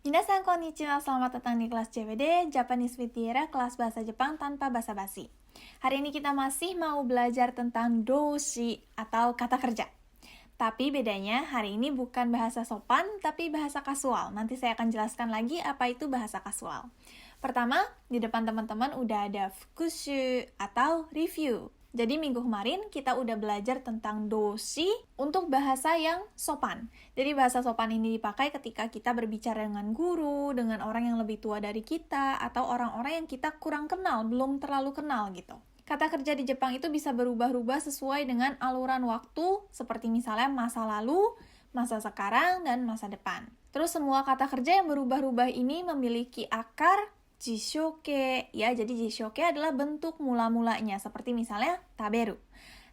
Minasan konnichiwa, selamat datang di kelas CWD, Japanese with Tiara, kelas bahasa Jepang tanpa basa-basi. Hari ini kita masih mau belajar tentang doshi atau kata kerja. Tapi bedanya hari ini bukan bahasa sopan, tapi bahasa kasual. Nanti saya akan jelaskan lagi apa itu bahasa kasual. Pertama, di depan teman-teman udah ada fukushu atau review. Jadi minggu kemarin kita udah belajar tentang doshi untuk bahasa yang sopan. Jadi bahasa sopan ini dipakai ketika kita berbicara dengan guru, dengan orang yang lebih tua dari kita, atau orang-orang yang kita kurang kenal, belum terlalu kenal gitu. Kata kerja di Jepang itu bisa berubah-ubah sesuai dengan aluran waktu, seperti misalnya masa lalu, masa sekarang, dan masa depan. Terus semua kata kerja yang berubah-ubah ini memiliki akar jishoke, ya, jadi jishoke adalah bentuk mula-mulanya, seperti misalnya taberu.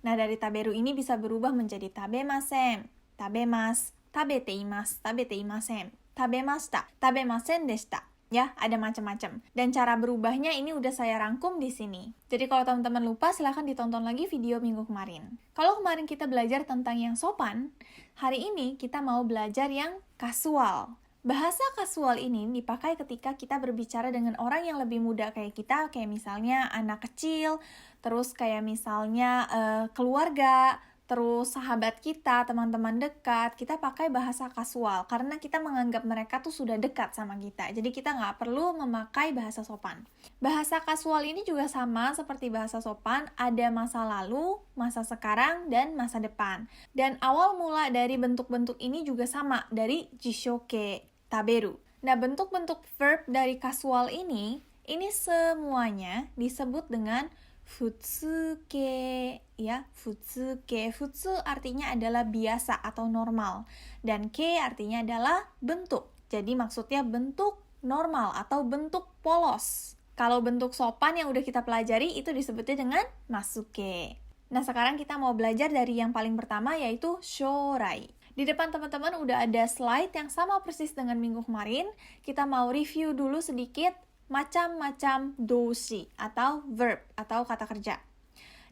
Nah, dari taberu ini bisa berubah menjadi tabemasen, tabemas, tabeteimasu, tabeteimasen, tabemashita, tabemasen deshita. Ya, ada macam-macam. Dan cara berubahnya ini udah saya rangkum di sini. Jadi kalau teman-teman lupa, silahkan ditonton lagi video minggu kemarin. Kalau kemarin kita belajar tentang yang sopan, hari ini kita mau belajar yang kasual. Bahasa kasual ini dipakai ketika kita berbicara dengan orang yang lebih muda kayak kita, kayak misalnya anak kecil, terus kayak misalnya keluarga, terus sahabat kita, teman-teman dekat, kita pakai bahasa kasual karena kita menganggap mereka tuh sudah dekat sama kita. Jadi kita nggak perlu memakai bahasa sopan. Bahasa kasual ini juga sama seperti bahasa sopan, ada masa lalu, masa sekarang, dan masa depan. Dan awal mula dari bentuk-bentuk ini juga sama, dari jishoke, taberu. Nah, bentuk-bentuk verb dari kasual ini semuanya disebut dengan futsuke, ya, futsuke. Futsu artinya adalah biasa atau normal, dan ke artinya adalah bentuk. Jadi maksudnya bentuk normal atau bentuk polos. Kalau bentuk sopan yang udah kita pelajari itu disebutnya dengan masuke. Nah, sekarang kita mau belajar dari yang paling pertama yaitu shorai. Di depan teman-teman udah ada slide yang sama persis dengan minggu kemarin. Kita mau review dulu sedikit macam-macam doshi atau verb atau kata kerja.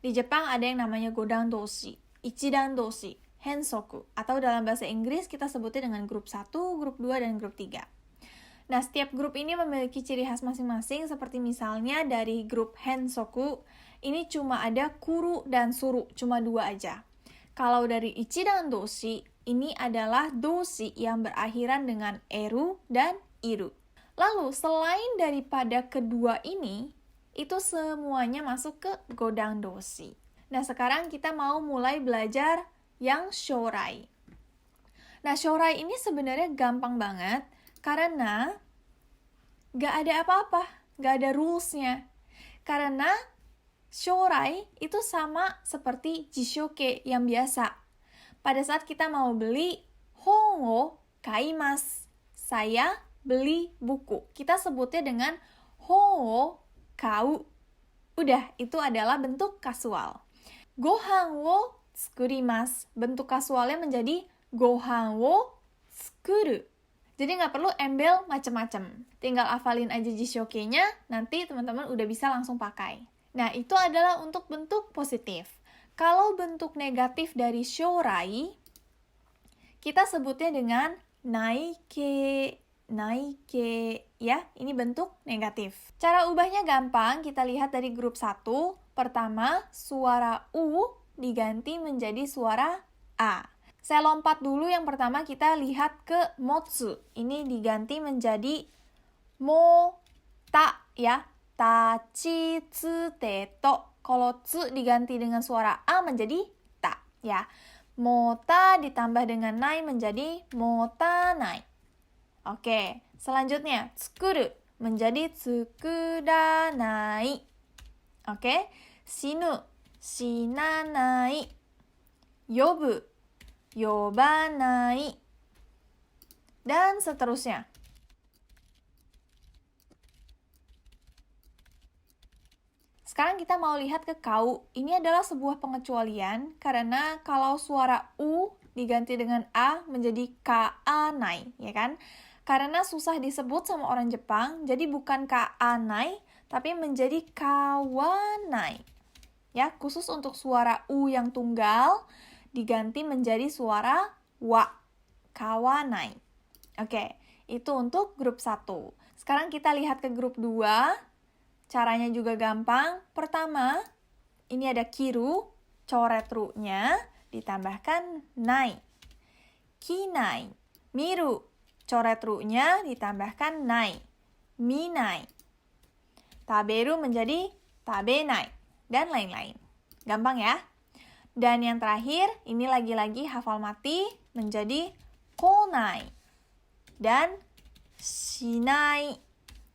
Di Jepang ada yang namanya godan doshi, ichidan doshi, hensoku, atau dalam bahasa Inggris kita sebutnya dengan grup 1, grup 2, dan grup 3. Nah, setiap grup ini memiliki ciri khas masing-masing, seperti misalnya dari grup hensoku, ini cuma ada kuru dan suru, cuma 2 aja. Kalau dari ichidan doshi, ini adalah doshi yang berakhiran dengan eru dan iru. Lalu, selain daripada kedua ini, itu semuanya masuk ke godang doshi. Nah, sekarang kita mau mulai belajar yang shorai. Nah, shorai ini sebenarnya gampang banget, karena gak ada apa-apa, gak ada rules-nya. Karena shorai itu sama seperti jishoke yang biasa. Pada saat kita mau beli hon wo kaimasu, saya beli buku. Kita sebutnya dengan hon wo kau. Udah, itu adalah bentuk kasual. Gohan wo tsukurimasu. Bentuk kasualnya menjadi gohan wo tsukuru. Jadi nggak perlu embel macam-macam. Tinggal hafalin aja jishoke-nya, nanti teman-teman udah bisa langsung pakai. Nah, itu adalah untuk bentuk positif. Kalau bentuk negatif dari shorai, kita sebutnya dengan naike, naike, ya, ini bentuk negatif. Cara ubahnya gampang, kita lihat dari grup 1. Pertama, suara U diganti menjadi suara A. Saya lompat dulu, yang pertama kita lihat ke motsu. Ini diganti menjadi mota, ya, tachitsuteto. Kalau tsu diganti dengan suara A menjadi ta, ya. Mota ditambah dengan nai menjadi motanai. Oke, selanjutnya tsukuru menjadi tsukuranai. Oke, shinu, shinanai. Yobu, yobanai. Dan seterusnya. Sekarang kita mau lihat ke kau. Ini adalah sebuah pengecualian karena kalau suara U diganti dengan A menjadi kaanai, ya kan? Karena susah disebut sama orang Jepang, jadi bukan kaanai, tapi menjadi kawanai. Ya, khusus untuk suara U yang tunggal diganti menjadi suara wa, kawanai. Oke, Itu untuk grup 1. Sekarang kita lihat ke grup 2. Caranya juga gampang. Pertama, ini ada kiru, coret ru-nya, ditambahkan nai. Kinai. Miru, coret ru-nya, ditambahkan nai. Minai. Taberu menjadi tabenai. Dan lain-lain. Gampang ya? Dan yang terakhir, ini lagi-lagi hafal mati menjadi konai. Dan shinai.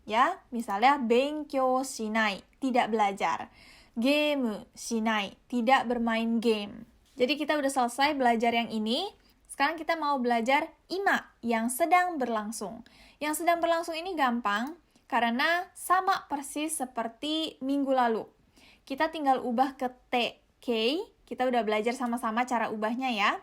Ya, misalnya benkyou shinai, tidak belajar. Game shinai, tidak bermain game. Jadi kita udah selesai belajar yang ini. Sekarang kita mau belajar ima yang sedang berlangsung. Yang sedang berlangsung ini gampang karena sama persis seperti minggu lalu. Kita tinggal ubah ke te, kei. Kita udah belajar sama-sama cara ubahnya ya.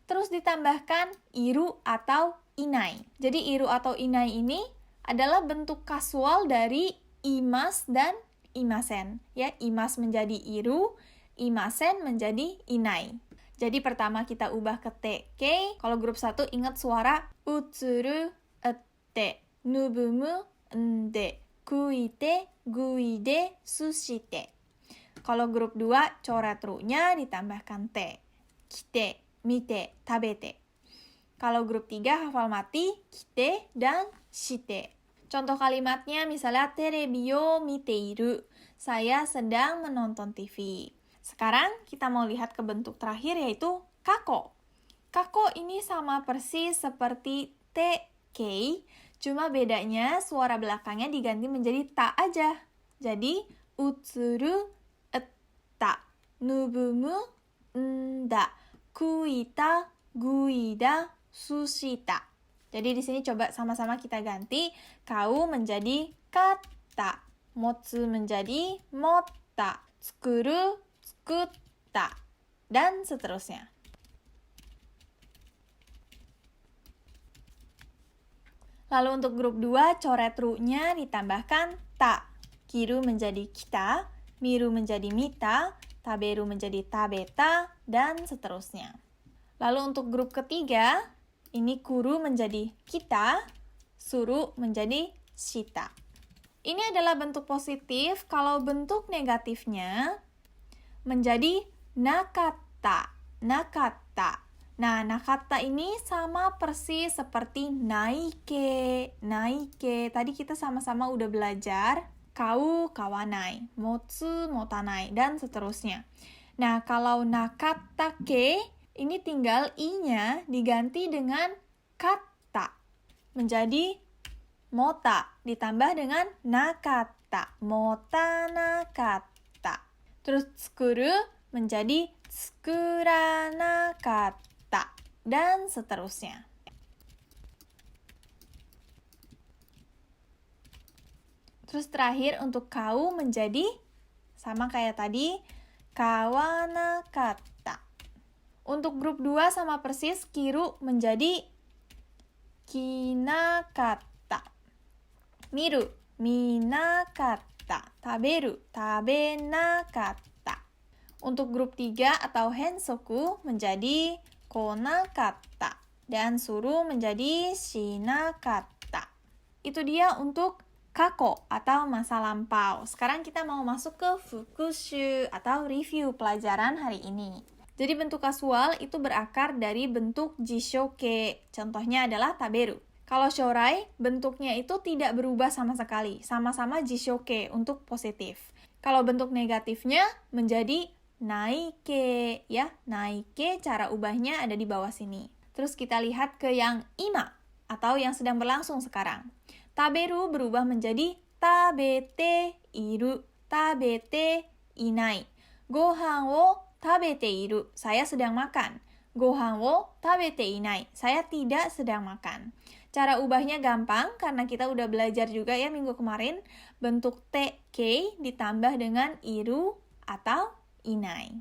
Terus ditambahkan iru atau inai. Jadi iru atau inai ini adalah bentuk kasual dari imas dan imasen. Ya, imas menjadi iru, imasen menjadi inai. Jadi pertama kita ubah ke te, kei. Kalau grup 1 ingat suara utsuru, ette, nubumu, ende, kuite, guide, sushite. Kalau grup 2 coret ru-nya ditambahkan te, kite, mite, tabete. Kalau grup 3 hafal mati, kite dan shite. Contoh kalimatnya misalnya terebi o miteiru. Saya sedang menonton TV. Sekarang kita mau lihat ke bentuk terakhir yaitu kako. Kako ini sama persis seperti te, kei, cuma bedanya suara belakangnya diganti menjadi ta aja. Jadi utsuru, etta, nubumu, nda, kuita, guida, sushita. Jadi di sini coba sama-sama kita ganti. Kau menjadi kata, motsu menjadi motta, tsukuru, tsukutta, dan seterusnya. Lalu untuk grup 2, coret ru-nya ditambahkan ta. Kiru menjadi kita, miru menjadi mita, taberu menjadi tabeta, dan seterusnya. Lalu untuk grup ketiga, ini kuru menjadi kita, suru menjadi shita. Ini adalah bentuk positif. Kalau bentuk negatifnya menjadi nakata, nakata. Nah, nakata ini sama persis seperti naike, naike. Tadi kita sama-sama udah belajar. Kau, kawanai, motsu, motanai, dan seterusnya. Nah, kalau nakatake, ini tinggal i-nya diganti dengan kata. Menjadi mota, ditambah dengan nakata. Mota nakata. Terus tsukuru menjadi tsukuranakata. Dan seterusnya. Terus terakhir untuk kau menjadi sama kayak tadi, kawanakata. Untuk grup 2 sama persis, kiru menjadi kinakata. Miru, minakata. Taberu, tabenakata. Untuk grup 3 atau hensoku menjadi konakata. Dan suru menjadi shinakata. Itu dia untuk kako atau masa lampau. Sekarang kita mau masuk ke fukushu atau review pelajaran hari ini. Jadi bentuk kasual itu berakar dari bentuk jishoke. Contohnya adalah taberu. Kalau shorai, bentuknya itu tidak berubah sama sekali. Sama-sama jishoke untuk positif. Kalau bentuk negatifnya menjadi naike. Ya, naike cara ubahnya ada di bawah sini. Terus kita lihat ke yang ima atau yang sedang berlangsung sekarang. Taberu berubah menjadi tabete iru, tabete inai. Gohan wo tabete iru, saya sedang makan. Gohan wo tabete inai, saya tidak sedang makan. Cara ubahnya gampang karena kita udah belajar juga ya minggu kemarin. Bentuk te, kei ditambah dengan iru atau inai.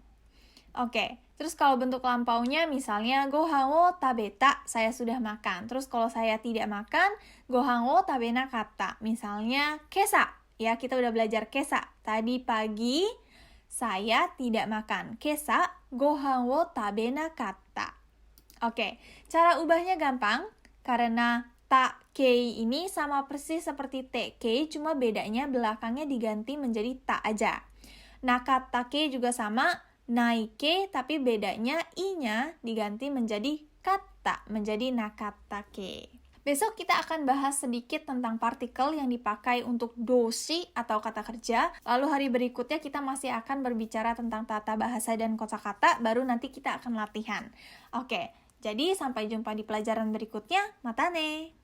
Oke, terus kalau bentuk lampaunya misalnya gohan wo tabeta, saya sudah makan. Terus kalau saya tidak makan, gohan wo tabenakata. Misalnya kesa, ya kita udah belajar kesa. Tadi pagi saya tidak makan. Kesa, gohan wo tabenakata. Oke, cara ubahnya gampang karena take ini sama persis seperti take, cuma bedanya belakangnya diganti menjadi ta aja. Nakatake juga sama, naike, tapi bedanya i-nya diganti menjadi kata, menjadi nakatake. Besok kita akan bahas sedikit tentang partikel yang dipakai untuk doshi atau kata kerja. Lalu hari berikutnya kita masih akan berbicara tentang tata bahasa dan kosakata, baru nanti kita akan latihan. Oke, jadi sampai jumpa di pelajaran berikutnya. Mata ne!